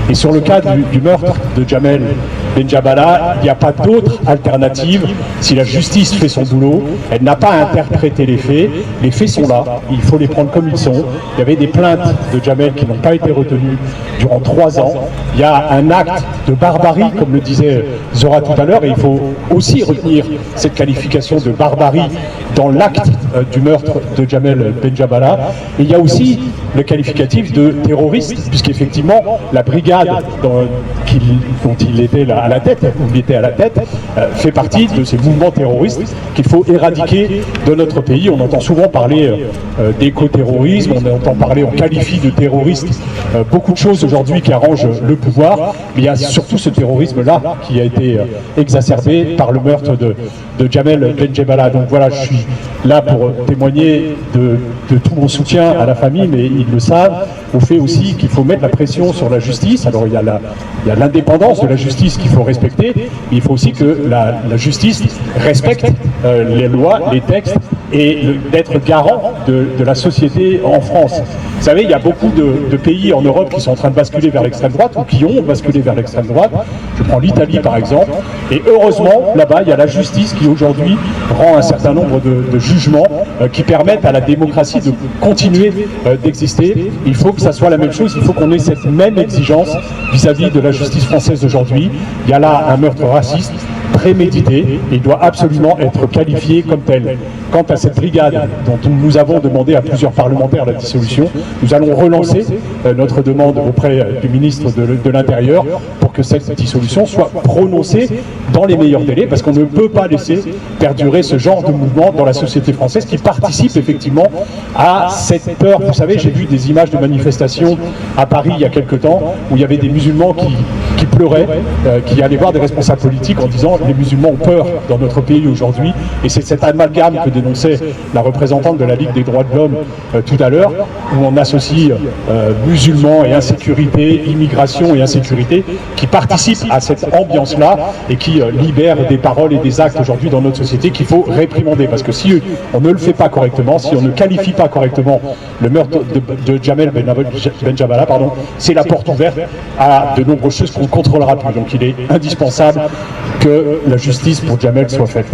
Et sur le cas du meurtre de Jamel Benjabala, il n'y a pas d'autre alternative. Si la justice fait son boulot, elle n'a pas à interpréter les faits sont là, il faut les prendre comme ils sont. Il y avait des plaintes de Jamel qui n'ont pas été retenues durant 3 ans. Il y a un acte de barbarie, comme le disait Zora tout à l'heure, et il faut aussi retenir cette qualification de barbarie dans l'acte du meurtre de Jamel Benjabala. Et il y a aussi le qualificatif de terroriste, puisqu'effectivement, la brigade dont il était à la tête, fait partie de ces mouvements terroristes qu'il faut éradiquer de notre pays. On entend souvent parler d'éco-terrorisme, on qualifie de terroriste beaucoup de choses aujourd'hui qui arrangent le pouvoir, mais il y a surtout ce terrorisme-là qui a été exacerbé par le meurtre de Jamel Benjabala. Donc voilà, je suis là pour témoigner de tout mon soutien à la famille, mais ils le savent, au fait aussi qu'il faut mettre la pression sur la justice. Alors il y a l'indépendance de la justice qu'il faut respecter, mais il faut aussi que la justice respecte les lois, les textes, et d'être garant de la société en France. Vous savez, il y a beaucoup de pays en Europe qui sont en train de basculer vers l'extrême droite, ou qui ont basculé vers l'extrême droite. Je prends l'Italie par exemple, et heureusement, là-bas, il y a la justice qui aujourd'hui rend un certain nombre de jugements qui permettent à la démocratie de continuer d'exister. Il faut que ça soit la même chose, il faut qu'on ait cette même exigence vis-à-vis de la justice française aujourd'hui. Il y a là un meurtre raciste, prémédité, et il doit absolument être qualifié comme tel. Quant à cette brigade dont nous avons demandé à plusieurs parlementaires la dissolution, nous allons relancer notre demande auprès du ministre de l'Intérieur pour que cette dissolution soit prononcée dans les meilleurs délais, parce qu'on ne peut pas laisser perdurer ce genre de mouvement dans la société française qui participe effectivement à cette peur. Vous savez, j'ai vu des images de manifestations à Paris il y a quelque temps où il y avait des musulmans qui pleuraient, qui allaient voir des responsables politiques en disant les musulmans ont peur dans notre pays aujourd'hui, et c'est cet amalgame que dénonçait la représentante de la Ligue des droits de l'homme tout à l'heure, où on associe musulmans et insécurité, immigration et insécurité, qui participent à cette ambiance-là et qui libèrent des paroles et des actes aujourd'hui dans notre société qu'il faut réprimander. Parce que si on ne le fait pas correctement, si on ne qualifie pas correctement le meurtre de Jamel Benjabala, c'est la porte ouverte à de nombreuses choses qu'on ne contrôlera plus. Donc il est indispensable que la justice pour Jamel soit faite.